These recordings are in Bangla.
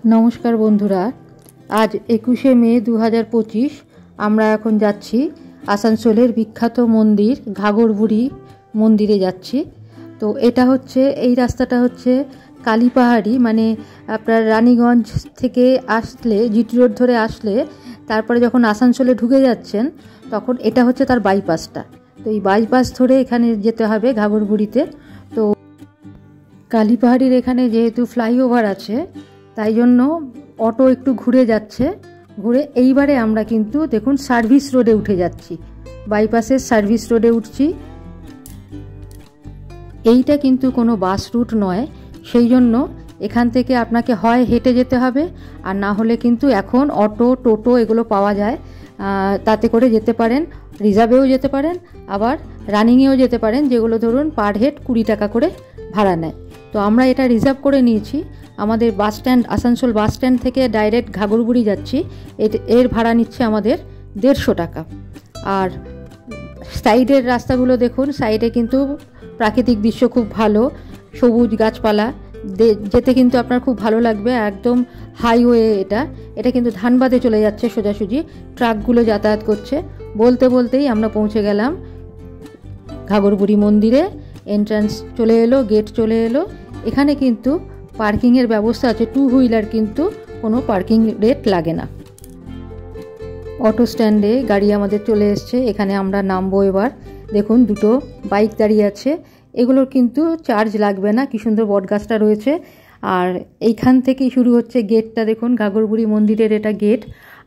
নমস্কার বন্ধুরা, আজ 21শে মে 2025 আমরা এখন যাচ্ছি আসানসোলের বিখ্যাত মন্দির ঘাগরবুড়ি মন্দিরে যাচ্ছি। তো এটা হচ্ছে, এই রাস্তাটা হচ্ছে কালীপাহাড়ি, মানে আপনার রানীগঞ্জ থেকে আসলে জিটি রোড ধরে আসলে তারপরে যখন আসানসোলে ঢুকে যাচ্ছেন তখন এটা হচ্ছে তার বাইপাসটা। তো এই বাইপাস ধরে এখানে যেতে হবে ঘাগরবুড়িতে। তো কালীপাহাড়ির এখানে যেহেতু ফ্লাইওভার আছে তাই জন্য অটো একটু ঘুরে যাচ্ছে, ঘুরে এইবারে আমরা কিন্তু দেখুন সার্ভিস রোডে উঠে যাচ্ছি, বাইপাসের সার্ভিস রোডে উঠছি। এইটা কিন্তু কোনো বাস রুট নয়, সেই জন্য এখান থেকে আপনাকে হয় হেঁটে যেতে হবে, আর না হলে কিন্তু এখন অটো টোটো এগুলো পাওয়া যায়, তাতে করে যেতে পারেন। রিজার্ভেও যেতে পারেন, আবার রানিংয়েও যেতে পারেন, যেগুলো ধরুন পার হেড 20 টাকা করে ভাড়া নেয়। তো আমরা এটা রিজার্ভ করে নিয়েছি। আমাদের bus stand, Asansol bus stand থেকে ডাইরেক্ট ঘাগরবুড়ি যাচ্ছি, এর ভাড়া নিচ্ছে আমাদের 150 টাকা। আর সাইডের রাস্তাগুলো দেখুন, সাইডে কিন্তু প্রাকৃতিক দৃশ্য খুব ভালো, সবুজ গাছপালা, যেতে কিন্তু আপনার খুব ভালো লাগবে। একদম হাইওয়ে, এটা কিন্তু ধানবাদে চলে যাচ্ছে সোজাসুজি, ট্রাকগুলো যাতায়াত করছে। বলতে বলতেই আমরা পৌঁছে গেলাম ঘাগরবুড়ি মন্দিরে। এন্ট্রান্স চলে এলো, গেট চলে এলো। এখানে কিন্তু পার্কিংয়ের ব্যবস্থা আছে, 2 হুইলার কিন্তু কোনো পার্কিং রেট লাগে না। অটো স্ট্যান্ডে গাড়ি আমাদের চলে এসছে, এখানে আমরা নামবো এবার। দেখুন দুটো বাইক দাঁড়িয়ে আছে, এগুলোর কিন্তু চার্জ লাগবে না, কি সুন্দর বটগাছটা রয়েছে। আর এইখান থেকেই শুরু হচ্ছে গেটটা, দেখুন ঘাগরবুড়ি মন্দিরের এটা গেট।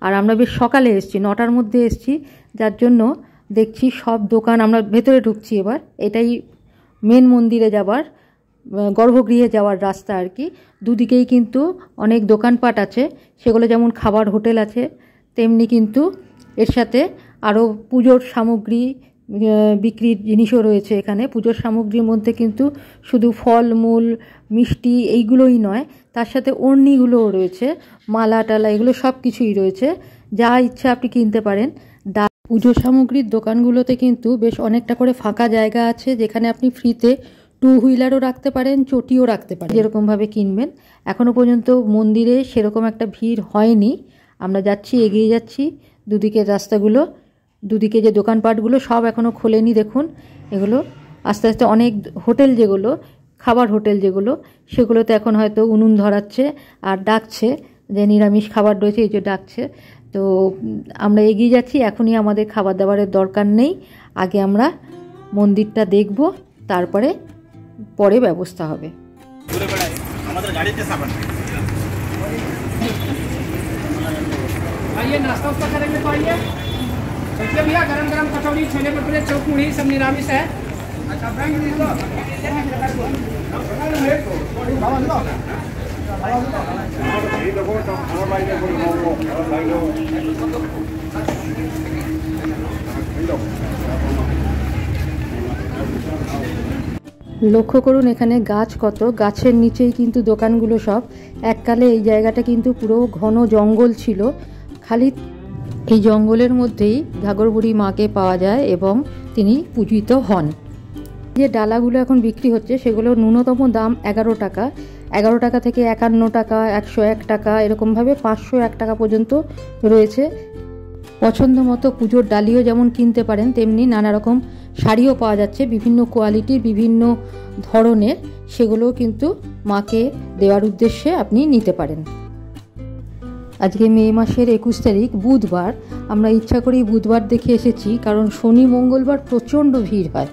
আর আমরা বেশ সকালে এসছি, 9টার মধ্যে এসছি, যার জন্য দেখছি সব দোকান। আমরা ভেতরে ঢুকছি এবার, এটাই মেন মন্দিরে যাবার, গর্ভগৃহে যাওয়ার রাস্তা আর কি। দুদিকেই কিন্তু অনেক দোকানপাট আছে, সেগুলো যেমন খাবার হোটেল আছে, তেমনি কিন্তু এর সাথে আরও পুজোর সামগ্রী বিক্রির জিনিসও রয়েছে এখানে। পুজোর সামগ্রীর মধ্যে কিন্তু শুধু ফল মূল মিষ্টি এইগুলোই নয়, তার সাথে ওড়নিগুলোও রয়েছে, মালা টালা এগুলো সব কিছুই রয়েছে, যা ইচ্ছা আপনি কিনতে পারেন। পুজো সামগ্রীর দোকানগুলোতে কিন্তু বেশ অনেকটা করে ফাঁকা জায়গা আছে, যেখানে আপনি ফ্রিতে 2 হুইলারও রাখতে পারেন, চটিও রাখতে পারেন, যেরকমভাবে কিনবেন। এখনও পর্যন্ত মন্দিরে সেরকম একটা ভিড় হয়নি। আমরা যাচ্ছি, এগিয়ে যাচ্ছি। দুদিকের রাস্তাগুলো, দুদিকে যে দোকানপাটগুলো সব এখনও খোলেনি, দেখুন এগুলো আস্তে আস্তে। অনেক হোটেল যেগুলো, খাবার হোটেল যেগুলো, সেগুলোতে এখন হয়তো উনুন ধরাচ্ছে আর ডাকছে যে নিরামিষ খাবার রয়েছে, এই যে ডাকছে। তো আমরা এগিয়ে যাচ্ছি, এখনই আমাদের খাবার দাবারের দরকার নেই, আগে আমরা মন্দিরটা দেখব, তারপরে পরে ব্যবস্থা হবে। आइए नाश्ता वास्ता करेंगे तो आइए। चलिए भैया, गरम गरम कचौड़ी, छोले भटूरे, चौक मुढ़ी सब निरामिष है। अच्छा बैंक दे दो। লক্ষ্য করুন এখানে গাছ কত, গাছের নিচেই কিন্তু দোকানগুলো সব। এককালে এই জায়গাটা কিন্তু পুরো ঘন জঙ্গল ছিল, খালি এই জঙ্গলের মধ্যেই ঘাগরবুড়ি মাকে পাওয়া যায় এবং তিনি পূজিত হন। যে ডালাগুলো এখন বিক্রি হচ্ছে সেগুলো ন্যূনতম দাম 11 টাকা, 11 টাকা থেকে 51 টাকা, 101 টাকা, এরকমভাবে 501 টাকা পর্যন্ত রয়েছে। পছন্দ মতো পুজোর ডালিও যেমন কিনতে পারেন, তেমনি নানা রকম শাড়িও পাওয়া যাচ্ছে, বিভিন্ন কোয়ালিটির, বিভিন্ন ধরনের, সেগুলোও কিন্তু মাকে দেওয়ার উদ্দেশ্যে আপনি নিতে পারেন। আজকে মে মাসের 21 তারিখ বুধবার, আমরা ইচ্ছা করেই বুধবার দেখে এসেছি, কারণ শনি মঙ্গলবার প্রচণ্ড ভিড় হয়।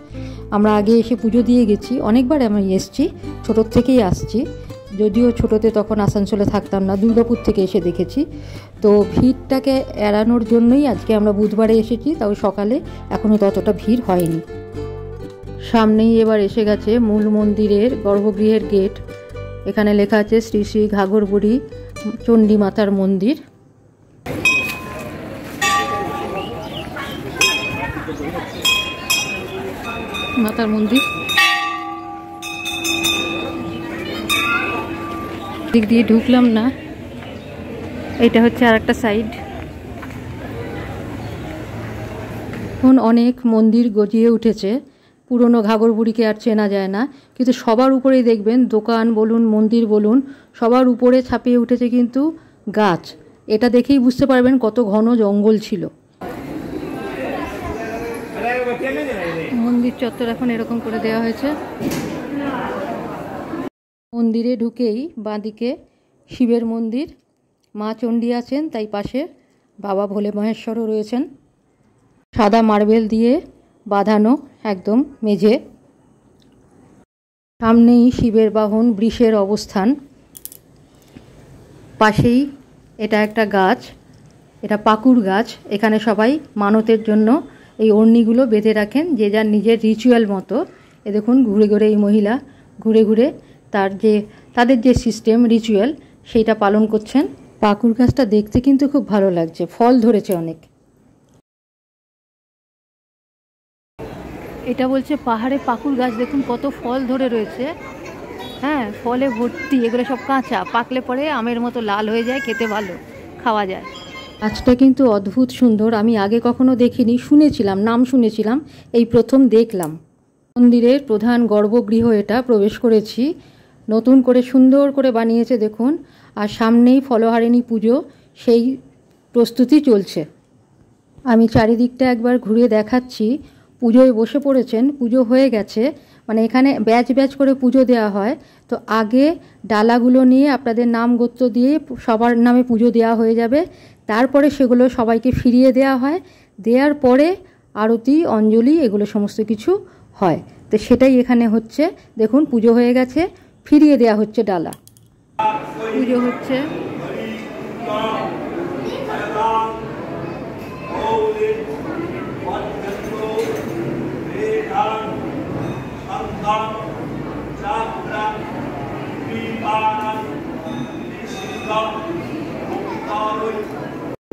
আমরা আগে এসে পুজো দিয়ে গেছি, অনেকবার আমি এসেছি, ছোটোর থেকেই আসছি, যদিও ছোটোতে তখন আসানসোলে থাকতাম না, দুর্গাপুর থেকে এসে দেখেছি। তো ভিড়টাকে এড়ানোর জন্যই আজকে আমরা বুধবারে এসেছি, তাও সকালে, এখনও ততটা ভিড় হয়নি। সামনেই এবার এসে গেছে মূল মন্দিরের গর্ভগৃহের গেট। এখানে লেখা আছে শ্রী শ্রী ঘাগরবুড়ি চণ্ডী মাতার মন্দির। মাতার মন্দির দিক দিয়ে ঢুকলাম না, এটা হচ্ছে আর একটা সাইড। এখন অনেক মন্দির গজিয়ে উঠেছে, পুরনো ঘাগর বুড়িকে আর চেনা যায় না, কিন্তু সবার উপরেই দেখবেন দোকান বলুন মন্দির বলুন সবার উপরে ছাপিয়ে উঠেছে কিন্তু গাছ। এটা দেখেই বুঝতে পারবেন কত ঘন জঙ্গল ছিল। মন্দির চত্বর এখন এরকম করে দেওয়া হয়েছে। মন্দিরে ঢুকেই বাঁদিকে শিবের মন্দির, মা চণ্ডী আছেন, তাই পাশে বাবা ভোলে মহেশ্বরও রয়েছেন। সাদা মার্বেল দিয়ে বাঁধানো একদম মেঝে, সামনেই শিবের বাহন বৃষের অবস্থান, পাশেই এটা একটা গাছ, এটা পাকুড় গাছ। এখানে সবাই মানতের জন্য এই ওড়নিগুলো বেঁধে রাখেন, যে যার নিজের রিচুয়াল মতো। এ দেখুন ঘুরে ঘুরে এই মহিলা ঘুরে ঘুরে তাদের যে সিস্টেম রিচুয়াল সেইটা পালন করছেন। পাকুড় গাছটা দেখতে কিন্তু খুব ভালো লাগছে, ফল ধরেছে অনেক। এটা বলছে পাহাড়ে পাকুড় গাছ, দেখুন কত ফল ধরে রয়েছে। হ্যাঁ, ফলে ভর্তি, এগুলো সব কাঁচা, পাকলে পরে আমের মতো লাল হয়ে যায়, খেতে ভালো, খাওয়া যায়। গাছটা কিন্তু অদ্ভুত সুন্দর, আমি আগে কখনো দেখিনি, শুনেছিলাম, নাম শুনেছিলাম, এই প্রথম দেখলাম। মন্দিরের প্রধান গর্ভগৃহ এটা, প্রবেশ করেছি, নতুন করে সুন্দর করে বানিয়েছে দেখুন। আর সামনেই ফলহারিণী পুজো, সেই প্রস্তুতি চলছে। আমি চারিদিকটা একবার ঘুরে দেখাচ্ছি। পুজোয় বসে পড়েছেন, পুজো হয়ে গেছে, মানে এখানে ব্যাচ ব্যাচ করে পুজো দেওয়া হয়। তো আগে ডালাগুলো নিয়ে আপনাদের নাম গোত্র দিয়ে সবার নামে পুজো দেওয়া হয়ে যাবে, তারপরে সেগুলো সবাইকে ফিরিয়ে দেওয়া হয়, দেওয়ার পরে আরতি অঞ্জলি এগুলো সমস্ত কিছু হয়। তো সেটাই এখানে হচ্ছে, দেখুন পুজো হয়ে গেছে, ফিরিয়ে দেওয়া হচ্ছে ডালা, পুজো হচ্ছে।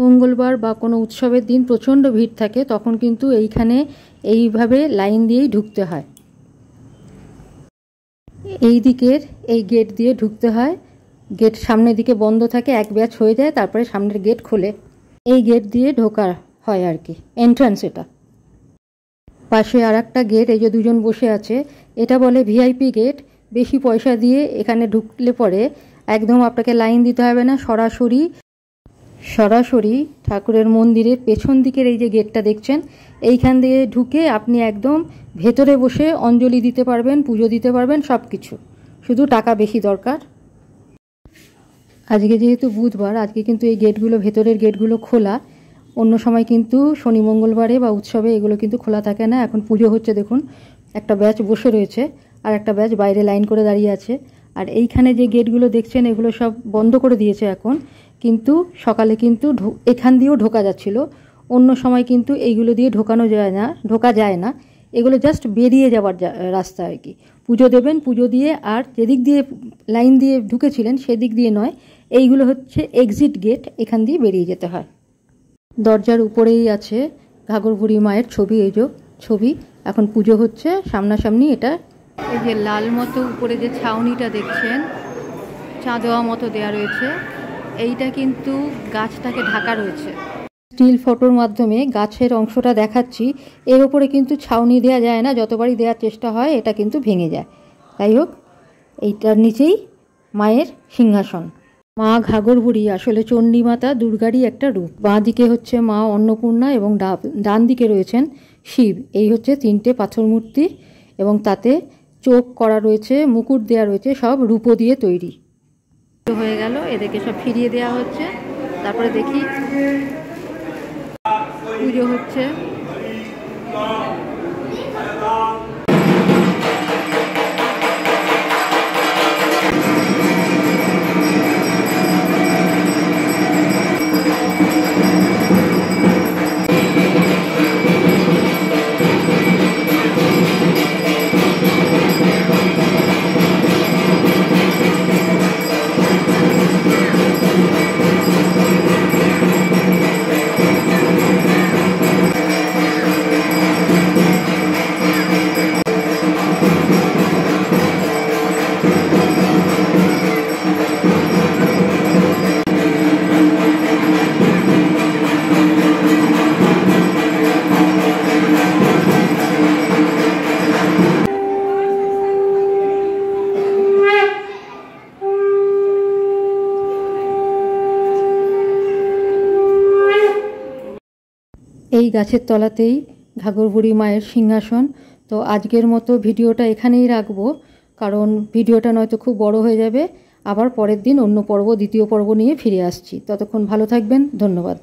মঙ্গলবার বা কোনো উৎসবের দিন প্রচণ্ড ভিড় থাকে, তখন কিন্তু এইখানে এইভাবে লাইন দিয়েই ঢুকতে হয়। এই দিকের এই গেট দিয়ে ঢুকতে হয়, গেট সামনের দিকে বন্ধ থাকে, এক ব্যাচ হয়ে যায়, তারপরে সামনের গেট খোলে, এই গেট দিয়ে ঢোকা হয় আর কি, এন্ট্রান্স এটা। পাশে আর একটা গেট, এই যে দুজন বসে আছে, এটা বলে ভিআইপি গেট। বেশি পয়সা দিয়ে এখানে ঢুকলে পরে একদম আপনাকে লাইন দিতে হবে না, সরাসরি ঠাকুরের মন্দিরের পেছন দিকের এই যে গেটটা দেখছেন, এইখান দিয়ে ঢুকে আপনি একদম ভেতরে বসে অঞ্জলি দিতে পারবেন, পুজো দিতে পারবেন, সব কিছু, শুধু টাকা বেশি দরকার। আজকে যেহেতু বুধবার, আজকে কিন্তু এই গেটগুলো, ভেতরের গেটগুলো খোলা, অন্য সময় কিন্তু শনি মঙ্গলবারে বা উৎসবে এগুলো কিন্তু খোলা থাকে না। এখন পুজো হচ্ছে, দেখুন একটা ব্যাচ বসে রয়েছে আর একটা ব্যাচ বাইরে লাইন করে দাঁড়িয়ে আছে। আর এইখানে যে গেটগুলো দেখছেন এগুলো সব বন্ধ করে দিয়েছে এখন, কিন্তু সকালে কিন্তু এখান দিয়েও ঢোকা যাচ্ছিল, অন্য সময় কিন্তু এইগুলো দিয়ে ঢোকা যায় না, এগুলো জাস্ট বেরিয়ে যাওয়ার রাস্তা আর কি। পুজো দেবেন, পুজো দিয়ে আর যেদিক দিয়ে লাইন দিয়ে ঢুকেছিলেন সেদিক দিয়ে নয়, এইগুলো হচ্ছে এক্সিট গেট, এখান দিয়ে বেরিয়ে যেতে হয়। দরজার উপরেই আছে ঘাগর বুড়ি মায়ের ছবি, এই যে ছবি, এখন পুজো হচ্ছে সামনাসামনি। এটা এই যে লাল মতো উপরে যে ছাউনিটা দেখছেন, চাঁদোয়া মতো দেয়া রয়েছে, এইটা কিন্তু গাছটাকে ঢাকা রয়েছে। স্টিল ফটোর মাধ্যমে গাছের অংশটা দেখাচ্ছি, এর ওপরে কিন্তু ছাউনি দেওয়া যায় না, যতবারই দেওয়ার চেষ্টা হয় এটা কিন্তু ভেঙে যায়। তাই হোক, এইটার নিচেই মায়ের সিংহাসন। মা ঘাগর বুড়ি আসলে চণ্ডী মাতা দুর্গারই একটা রূপ। বাঁ দিকে হচ্ছে মা অন্নপূর্ণা এবং ডান দিকে রয়েছেন শিব। এই হচ্ছে তিনটে পাথর মূর্তি এবং তাতে চোখ করা রয়েছে, মুকুট দেওয়া রয়েছে, সব রূপো দিয়ে তৈরি। হয়ে গেল, এদেরকে সব ফিরিয়ে দেওয়া হচ্ছে, তারপরে দেখি পুজো হচ্ছে। এই গাছের তলাতেই ঘাঘর বুড়ি মায়ের সিংহাসন। তো আজকের মতো ভিডিওটা এখানেই রাখবো, কারণ ভিডিওটা নয়তো খুব বড় হয়ে যাবে। আবার পরের দিন অন্য পর্ব, দ্বিতীয় পর্ব নিয়ে ফিরে আসছি। ততক্ষণ ভালো থাকবেন, ধন্যবাদ।